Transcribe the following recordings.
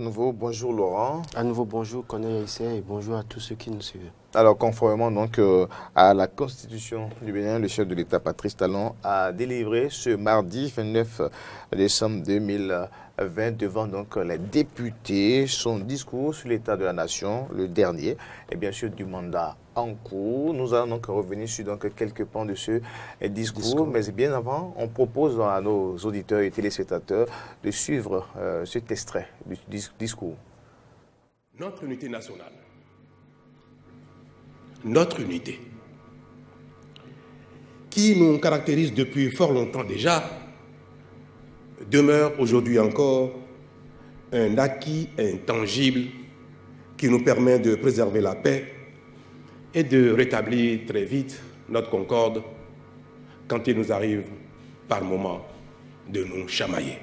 nouveau, bonjour Laurent. À nouveau, bonjour Corneille Aïssé et bonjour à tous ceux qui nous suivent. Alors, conformément donc à la Constitution du Bénin, le chef de l'État, Patrice Talon, a délivré ce mardi 29 décembre 2020 devant donc les députés son discours sur l'état de la nation, le dernier, et bien sûr du mandat en cours. Nous allons donc revenir sur donc quelques points de ce discours, mais bien avant, on propose à nos auditeurs et téléspectateurs de suivre cet extrait du discours. Notre unité nationale, notre unité, qui nous caractérise depuis fort longtemps déjà, demeure aujourd'hui encore un acquis intangible qui nous permet de préserver la paix et de rétablir très vite notre concorde quand il nous arrive par moments de nous chamailler.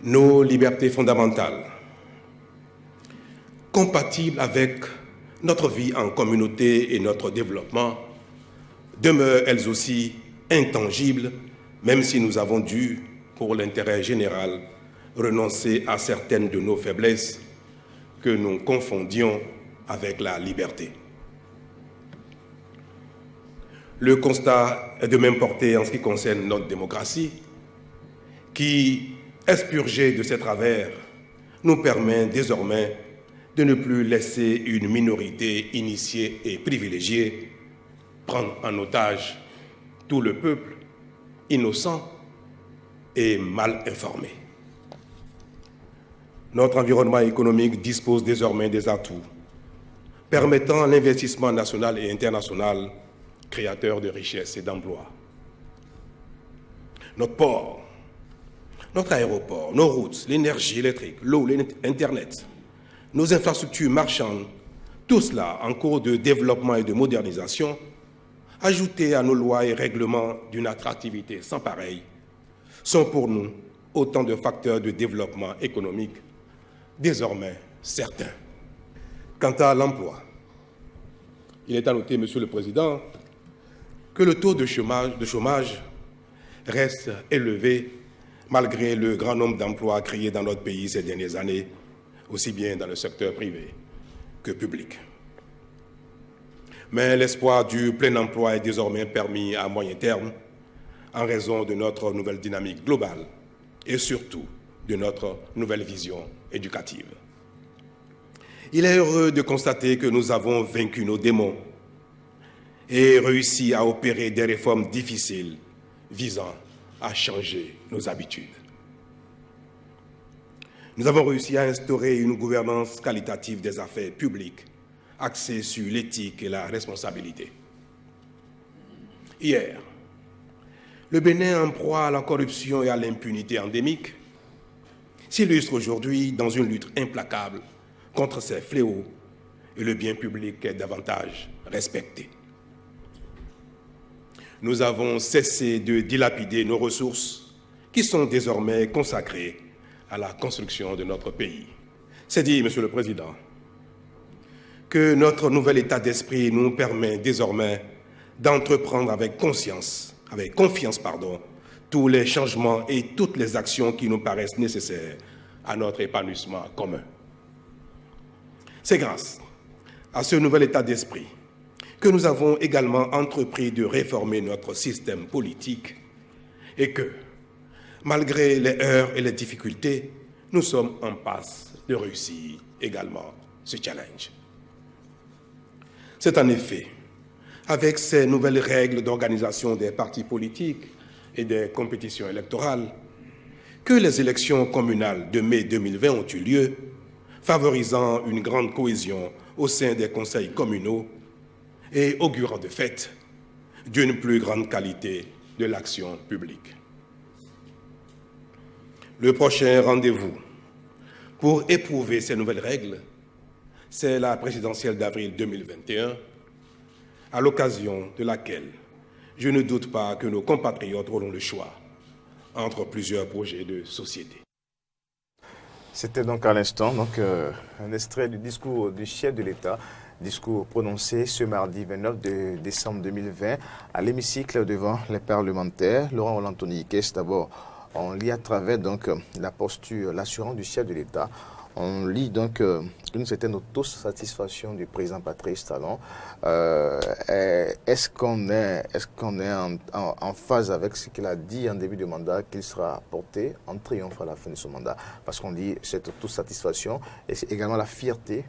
Nos libertés fondamentales, compatibles avec notre vie en communauté et notre développement, demeurent elles aussi intangibles, même si nous avons dû, pour l'intérêt général, renoncer à certaines de nos faiblesses que nous confondions avec la liberté. Le constat est de même portée en ce qui concerne notre démocratie, qui, expurgée de ses travers, nous permet désormais de ne plus laisser une minorité initiée et privilégiée prendre en otage tout le peuple innocent et mal informé. Notre environnement économique dispose désormais des atouts permettant l'investissement national et international créateur de richesses et d'emplois. Notre port, notre aéroport, nos routes, l'énergie électrique, l'eau, l'Internet, nos infrastructures marchandes, tout cela en cours de développement et de modernisation, ajoutés à nos lois et règlements d'une attractivité sans pareille, sont pour nous autant de facteurs de développement économique désormais certains. Quant à l'emploi, il est à noter, Monsieur le Président, que le taux de chômage reste élevé malgré le grand nombre d'emplois créés dans notre pays ces dernières années, aussi bien dans le secteur privé que public. Mais l'espoir du plein emploi est désormais permis à moyen terme en raison de notre nouvelle dynamique globale et surtout de notre nouvelle vision éducative. Il est heureux de constater que nous avons vaincu nos démons et réussi à opérer des réformes difficiles visant à changer nos habitudes. Nous avons réussi à instaurer une gouvernance qualitative des affaires publiques axée sur l'éthique et la responsabilité. Hier, le Bénin, en proie à la corruption et à l'impunité endémique, s'illustre aujourd'hui dans une lutte implacable contre ces fléaux et le bien public est davantage respecté. Nous avons cessé de dilapider nos ressources qui sont désormais consacrées à la construction de notre pays. C'est dit, Monsieur le Président, que notre nouvel état d'esprit nous permet désormais d'entreprendre avec confiance, tous les changements et toutes les actions qui nous paraissent nécessaires à notre épanouissement commun. C'est grâce à ce nouvel état d'esprit que nous avons également entrepris de réformer notre système politique et que, malgré les heurts et les difficultés, nous sommes en passe de réussir également ce challenge. C'est en effet avec ces nouvelles règles d'organisation des partis politiques et des compétitions électorales que les élections communales de mai 2020 ont eu lieu, favorisant une grande cohésion au sein des conseils communaux et augurant de fait d'une plus grande qualité de l'action publique. Le prochain rendez-vous pour éprouver ces nouvelles règles, c'est la présidentielle d'avril 2021, à l'occasion de laquelle je ne doute pas que nos compatriotes auront le choix entre plusieurs projets de société. C'était donc à l'instant un extrait du discours du chef de l'État, discours prononcé ce mardi 29 décembre 2020 à l'hémicycle devant les parlementaires. Laurent Olantoni Ikes, d'abord, on lit à travers donc la posture, l'assurance du chef de l'État. On lit donc une certaine autosatisfaction du président Patrice Talon. Est-ce qu'on est en phase avec ce qu'il a dit en début de mandat, qu'il sera porté en triomphe à la fin de son mandat? Parce qu'on dit cette autosatisfaction et c'est également la fierté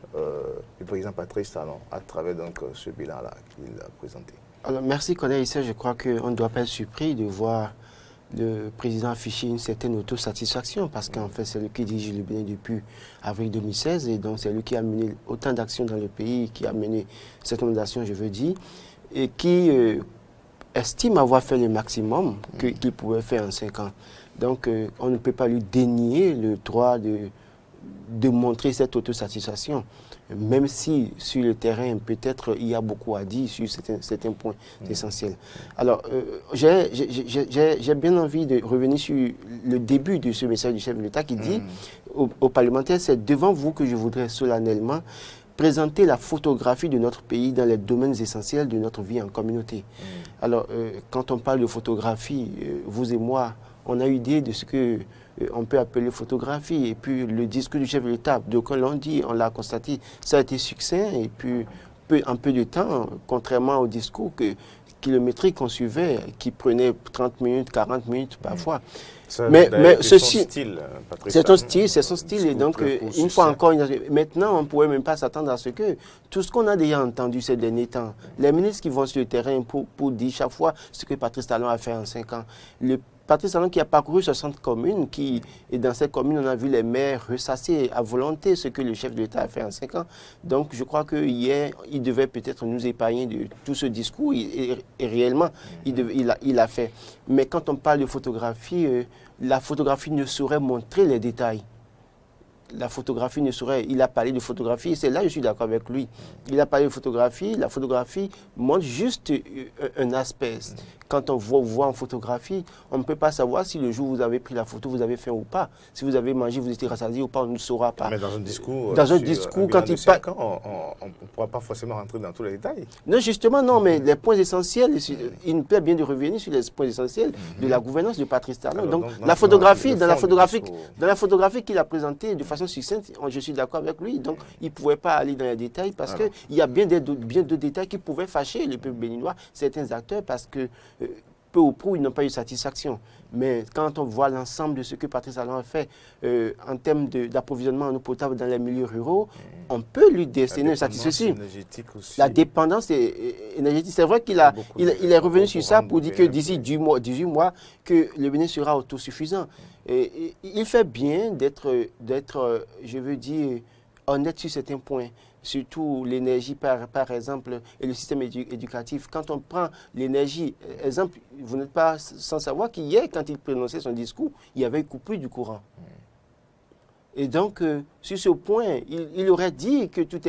du président Patrice Talon à travers donc ce bilan-là qu'il a présenté. Alors, merci Corneille. Je crois qu'on ne doit pas être surpris de voir le président afficher une certaine autosatisfaction parce qu'en fait, c'est lui qui dirige le Bénin depuis avril 2016 et donc c'est lui qui a mené autant d'actions dans le pays, qui a mené cette d'actions, je veux dire, et qui estime avoir fait le maximum qu'il pouvait faire en 5 ans. Donc, on ne peut pas lui dénier le droit de montrer cette autosatisfaction, même si sur le terrain, peut-être, il y a beaucoup à dire sur certains points essentiels. Alors, j'ai bien envie de revenir sur le début de ce message du chef de l'État qui dit aux parlementaires, c'est devant vous que je voudrais solennellement présenter la photographie de notre pays dans les domaines essentiels de notre vie en communauté. Alors, quand on parle de photographie, vous et moi, on a eu idée de ce que on peut appeler photographie. Et puis le discours du chef de l'État, donc on l'a dit, on l'a constaté, ça a été succinct. Et puis en peu de temps, contrairement au discours kilométrique qu'on suivait, qui prenait 30 minutes, 40 minutes parfois. Mais ceci, c'est son style. Et donc, une fois encore, maintenant, on ne pourrait même pas s'attendre à ce tout ce qu'on a déjà entendu ces derniers temps, les ministres qui vont sur le terrain pour dire chaque fois ce que Patrice Talon a fait en 5 ans, Patrice Talon qui a parcouru 60 communes, et dans ces communes, on a vu les maires ressasser à volonté ce que le chef de l'État a fait en 5 ans. Donc, je crois que hier, il devait peut-être nous épargner de tout ce discours, et réellement, il l'a fait. Mais quand on parle de photographie, la photographie ne saurait montrer les détails. La photographie ne saurait... Il a parlé de photographie, et c'est là que je suis d'accord avec lui. Il a parlé de photographie, la photographie montre juste un aspect. Quand on voit en photographie, on ne peut pas savoir si le jour où vous avez pris la photo, vous avez faim ou pas. Si vous avez mangé, vous étiez rassasié ou pas, on ne saura pas. Mais dans un discours, quand il parle... on ne pourra pas forcément rentrer dans tous les détails. Non, justement, non, mais les points essentiels, il me plaît bien de revenir sur les points essentiels de la gouvernance de Patrice Talon. Donc, dans la photographie qu'il a présentée de façon succincte, je suis d'accord avec lui. Donc, il ne pouvait pas aller dans les détails parce qu'il y a bien de détails qui pouvaient fâcher le peuple béninois, certains acteurs, parce que peu ou prou, ils n'ont pas eu satisfaction. Mais quand on voit l'ensemble de ce que Patrice Talon a fait en termes d'approvisionnement en eau potable dans les milieux ruraux, on peut lui décerner une satisfaction. La dépendance énergétique. C'est vrai qu'il est revenu sur ça pour dire que d'ici 18 mois, que le Bénin sera autosuffisant. Et il fait bien d'être, je veux dire, honnête sur certains points. Surtout l'énergie, par exemple, et le système éducatif. Quand on prend l'énergie, exemple, vous n'êtes pas sans savoir qu'hier, quand il prononçait son discours, il y avait une coupure du courant. Et donc, sur ce point, il aurait dit que tout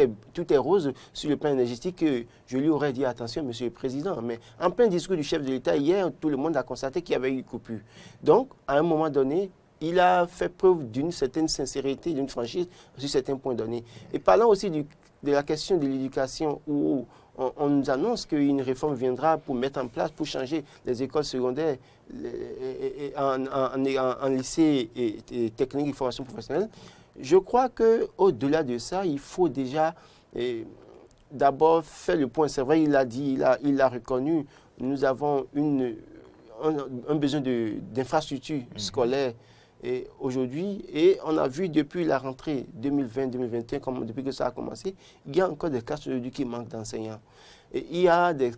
est rose sur le plan énergétique. Je lui aurais dit, attention, Monsieur le Président. Mais en plein discours du chef de l'État, hier, tout le monde a constaté qu'il y avait eu une coupure. Donc, à un moment donné, il a fait preuve d'une certaine sincérité, d'une franchise sur certains points donnés. Et parlant aussi de la question de l'éducation, où on nous annonce qu'une réforme viendra pour mettre en place, pour changer les écoles secondaires en lycée et technique et formation professionnelle. Je crois qu'au-delà de ça, il faut déjà d'abord faire le point. C'est vrai, il l'a dit, il l'a reconnu. Nous avons un besoin d'infrastructures scolaires aujourd'hui, et on a vu depuis la rentrée 2020-2021, depuis que ça a commencé, il y a encore des classes aujourd'hui qui manquent d'enseignants. Et il y a des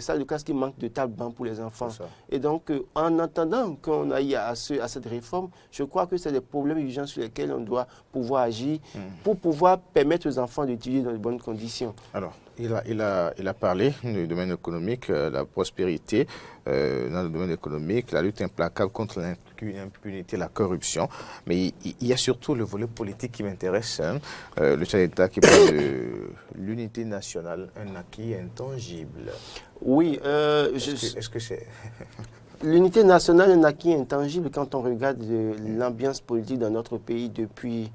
salles de classe qui manquent de tables bancs pour les enfants. Et donc, en attendant qu'on aille à cette réforme, je crois que c'est des problèmes urgents sur lesquels on doit pouvoir agir pour pouvoir permettre aux enfants d'étudier dans de bonnes conditions. Alors, il a parlé du domaine économique, la prospérité dans le domaine économique, la lutte implacable contre l'impunité, la corruption. Mais il y a surtout le volet politique qui m'intéresse. Le chef d'État qui parle de l'unité nationale, un acquis intangible. Oui. Est-ce que c'est... L'unité nationale est un acquis intangible quand on regarde l'ambiance politique dans notre pays depuis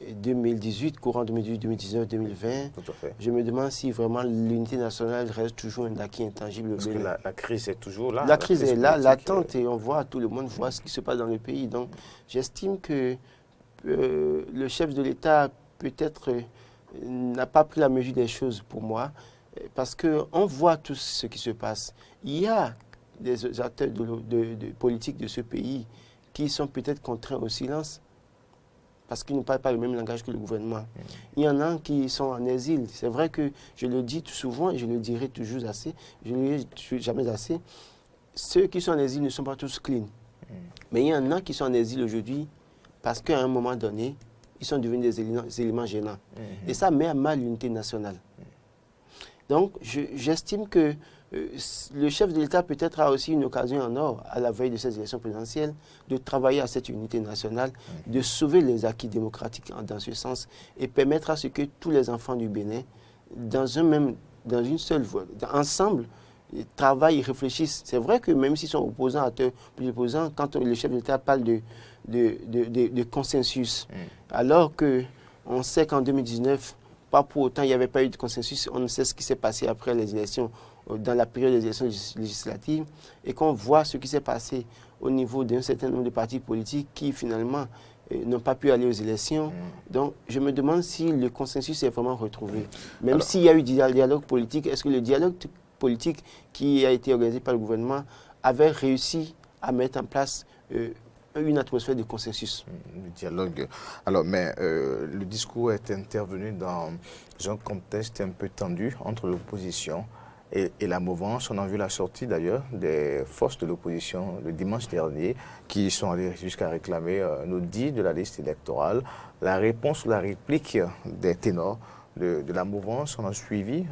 2018, courant 2018, 2019, 2020, Tout à fait. je me demande si vraiment l'unité nationale reste toujours un acquis intangible. Parce que la crise est toujours là. La crise est là, politique, latente, et on voit, tout le monde voit ce qui se passe dans le pays. Donc, j'estime que le chef de l'État, peut-être, n'a pas pris la mesure des choses pour moi, parce qu'on voit tout ce qui se passe. Il y a des acteurs de politique de ce pays qui sont peut-être contraints au silence, parce qu'ils ne parlent pas le même langage que le gouvernement. Il y en a qui sont en exil. C'est vrai que je le dis tout souvent et je le dirai toujours assez, je ne le dirai jamais assez, ceux qui sont en exil ne sont pas tous clean. Mais il y en a qui sont en exil aujourd'hui parce qu'à un moment donné, ils sont devenus des éléments gênants. Et ça met à mal l'unité nationale. Donc, j'estime que le chef de l'État peut-être a aussi une occasion en or, à la veille de ces élections présidentielles, de travailler à cette unité nationale, de sauver les acquis démocratiques dans ce sens et permettre à ce que tous les enfants du Bénin, dans une seule voie, ensemble, travaillent et réfléchissent. C'est vrai que même s'ils sont opposants, quand le chef de l'État parle de consensus, alors qu'on sait qu'en 2019, pas pour autant, il n'y avait pas eu de consensus. On sait ce qui s'est passé après les élections, dans la période des élections législatives, et qu'on voit ce qui s'est passé au niveau d'un certain nombre de partis politiques qui, finalement, n'ont pas pu aller aux élections. Donc, je me demande si le consensus est vraiment retrouvé. Même s'il y a eu du dialogue politique, est-ce que le dialogue politique qui a été organisé par le gouvernement avait réussi à mettre en place une atmosphère de consensus? Le dialogue. Alors, mais le discours est intervenu dans un contexte un peu tendu entre l'opposition et la mouvance. On a vu la sortie d'ailleurs des forces de l'opposition le dimanche dernier qui sont allées jusqu'à réclamer nos dits de la liste électorale. La réponse ou la réplique des ténors de la mouvance, on a suivi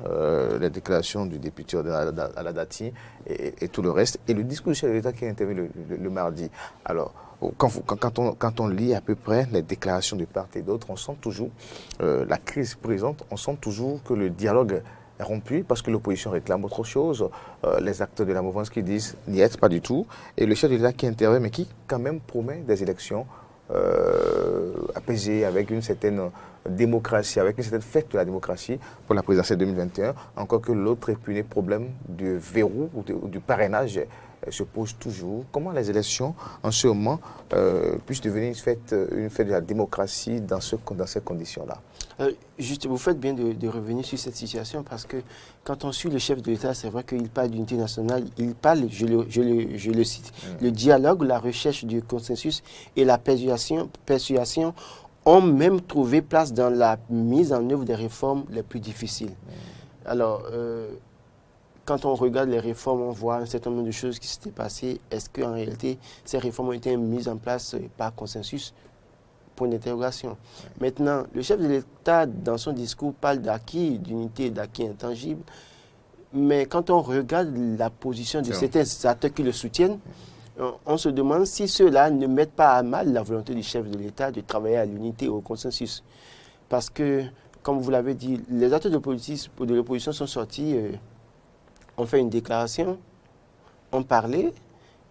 les déclarations du député Aladati et tout le reste, et le discours du chef de l'État qui est intervenu le mardi. Alors, quand on lit à peu près les déclarations de part et d'autre, on sent toujours la crise présente, on sent toujours que le dialogue est rompu parce que l'opposition réclame autre chose. Les acteurs de la mouvance qui disent n'y êtes pas du tout, et le chef de l'État qui intervient, mais qui quand même promet des élections apaisées avec une certaine démocratie, avec une certaine fête de la démocratie pour la présidentielle 2021, encore que l'autre épineux problème du verrou ou du parrainage se pose toujours. Comment les élections, en ce moment, puissent devenir une fête de la démocratie dans ces conditions-là? Juste, vous faites bien de revenir sur cette situation parce que quand on suit le chef de l'État, c'est vrai qu'il parle d'unité nationale, il parle, je le cite, le dialogue, la recherche du consensus et la persuasion ont même trouvé place dans la mise en œuvre des réformes les plus difficiles. Alors, quand on regarde les réformes, on voit un certain nombre de choses qui s'étaient passées. Est-ce qu'en réalité, ces réformes ont été mises en place par consensus? Point d'interrogation. Maintenant, le chef de l'État, dans son discours, parle d'acquis, d'unité, d'acquis intangible. Mais quand on regarde la position de certains acteurs qui le soutiennent, on se demande si ceux-là ne mettent pas à mal la volonté du chef de l'État de travailler à l'unité, au consensus. Parce que, comme vous l'avez dit, les acteurs de l'opposition sont sortis, ont fait une déclaration, ont parlé,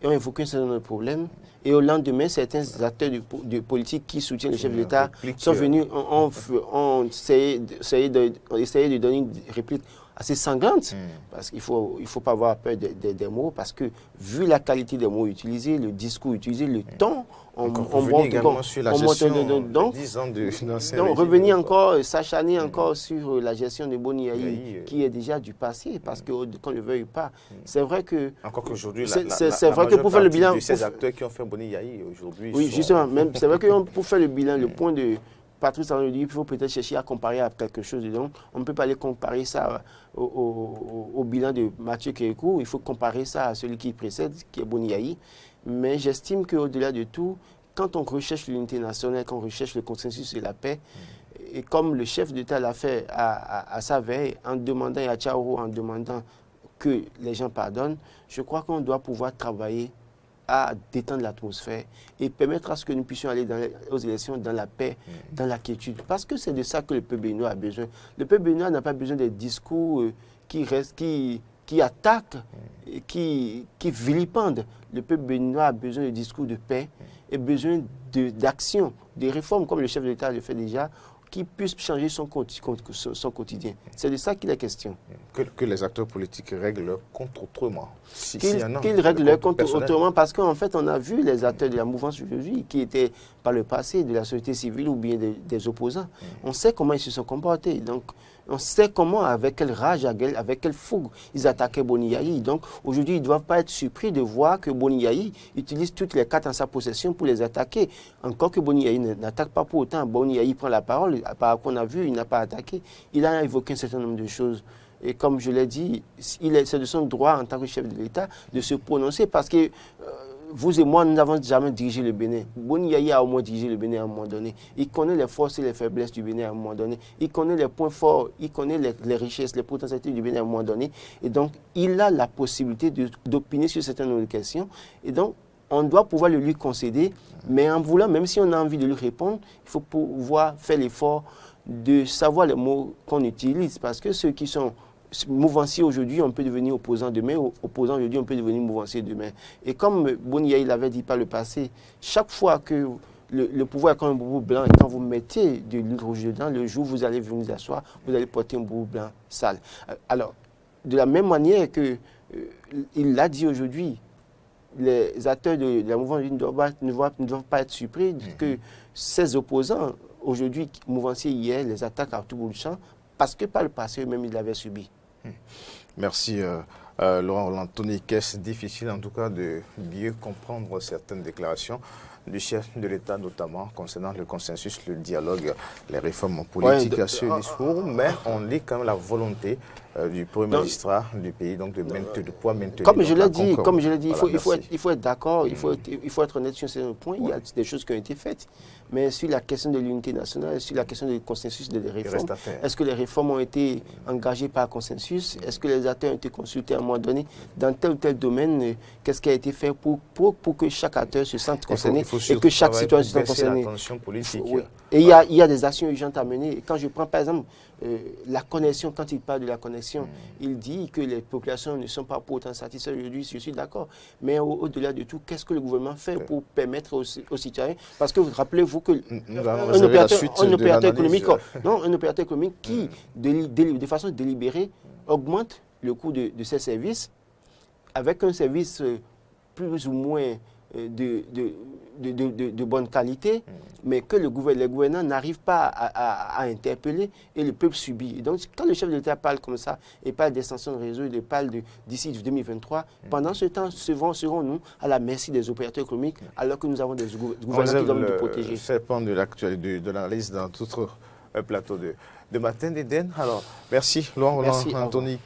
et ont évoqué un certain nombre de problèmes. Et au lendemain, certains acteurs de politique qui soutiennent le chef de l'État sont venus, ont essayé de donner une réplique assez sanglante, parce qu'il ne faut pas avoir peur des mots, parce que vu la qualité des mots utilisés, le discours utilisé, le ton, on monte également sur la gestion donc 10 ans de donc revenir encore, s'acharner encore sur la gestion de Boni Yayi, qui est déjà du passé, parce que qu'on ne le veuille pas. C'est vrai que... Encore qu'aujourd'hui, c'est vrai que pour faire le bilan... de ces acteurs qui ont fait Boni Yayi aujourd'hui... Oui, justement, c'est vrai que pour faire le bilan, le point de... Patrice Talon dit qu'il faut peut-être chercher à comparer à quelque chose. Donc, on ne peut pas aller comparer ça au bilan de Mathieu Kékou. Il faut comparer ça à celui qui précède, qui est Boni Yayi. Mais j'estime qu'au-delà de tout, quand on recherche l'unité nationale, quand on recherche le consensus et la paix, et comme le chef d'État l'a fait à sa veille, en demandant à Tchaouro, en demandant que les gens pardonnent, je crois qu'on doit pouvoir travailler à détendre l'atmosphère et permettre à ce que nous puissions aller aux élections dans la paix, dans la quiétude. Parce que c'est de ça que le peuple béninois a besoin. Le peuple béninois n'a pas besoin des discours qui qui attaquent, et qui vilipendent. Le peuple béninois a besoin de discours de paix et besoin d'action, de réformes, comme le chef de l'État le fait déjà, qui puissent changer son quotidien. C'est de ça qu'il est question. Que les acteurs politiques règlent leur compte autrement. Qu'ils règlent leur compte autrement, parce qu'en fait, on a vu les acteurs de la mouvance aujourd'hui qui étaient par le passé de la société civile ou bien des opposants. On sait comment ils se sont comportés. Donc, on sait comment, avec quelle rage, avec quelle fougue, ils attaquaient Boni Yayi. Donc, aujourd'hui, ils ne doivent pas être surpris de voir que Boni Yayi utilise toutes les cartes en sa possession pour les attaquer. Encore que Boni Yayi n'attaque pas pour autant. Boni Yayi prend la parole, par qu'on a vu, il n'a pas attaqué. Il a évoqué un certain nombre de choses. Et comme je l'ai dit, c'est de son droit en tant que chef de l'État de se prononcer parce que vous et moi, nous n'avons jamais dirigé le Bénin. Boni Yayi a au moins dirigé le Bénin à un moment donné. Il connaît les forces et les faiblesses du Bénin à un moment donné. Il connaît les points forts, il connaît les richesses, les potentialités du Bénin à un moment donné. Et donc, il a la possibilité d'opiner sur certaines questions. Et donc, on doit pouvoir le lui concéder, mais en voulant, même si on a envie de lui répondre, il faut pouvoir faire l'effort de savoir les mots qu'on utilise. Parce que ceux qui sont mouvancier aujourd'hui, on peut devenir opposant demain, opposant aujourd'hui, on peut devenir mouvancier demain. Et comme Boni Yayi l'avait dit par le passé, chaque fois que le pouvoir est comme un boubou blanc, et quand vous mettez de l'huile rouge dedans, le jour où vous allez venir vous asseoir, vous allez porter un boubou blanc sale. Alors, de la même manière que il l'a dit aujourd'hui, les acteurs de la mouvance ne doivent pas être surpris que ces opposants, aujourd'hui, mouvanciers hier, les attaquent à tout bout de champ, parce que par le passé, eux-mêmes, ils l'avaient subi. Merci Laurent Anthony. Qu'est-ce difficile en tout cas de mieux comprendre certaines déclarations du chef de l'État, notamment concernant le consensus, le dialogue, les réformes politiques à ce discours, mais on lit quand même la volonté du premier magistrat du pays, donc de pouvoir maintenir. Comme je l'ai dit, voilà, il faut être d'accord, il faut être honnête sur ce point. Il y a des choses qui ont été faites, mais sur la question de l'unité nationale, sur la question du consensus des réformes, est-ce que les réformes ont été engagées par consensus? Est-ce que les acteurs ont été consultés à un moment donné dans tel ou tel domaine? Qu'est-ce qui a été fait pour que chaque acteur se sente concerné et que chaque citoyen se sente concerné? Oui. Et il y a des actions urgentes à mener. Quand je prends par exemple la connexion, quand il parle de la connexion, il dit que les populations ne sont pas pour autant satisfaites aujourd'hui, je suis d'accord. Mais au-delà de tout, qu'est-ce que le gouvernement fait pour permettre aux citoyens? Parce que rappelez-vous que un opérateur économique qui, de façon délibérée, augmente le coût de ses services avec un service plus ou moins de bonne qualité, mais que les gouvernants n'arrivent pas à interpeller et le peuple subit. Et donc, quand le chef de l'État parle comme ça, et parle d'extension de réseau, il parle d'ici 2023, pendant ce temps, serons-nous à la merci des opérateurs économiques, alors que nous avons des gouvernants qui doivent nous protéger. C'est pas de l'actualité, de l'analyse dans tout plateau de Matin d'Éden. Alors, merci Laurent Anthony.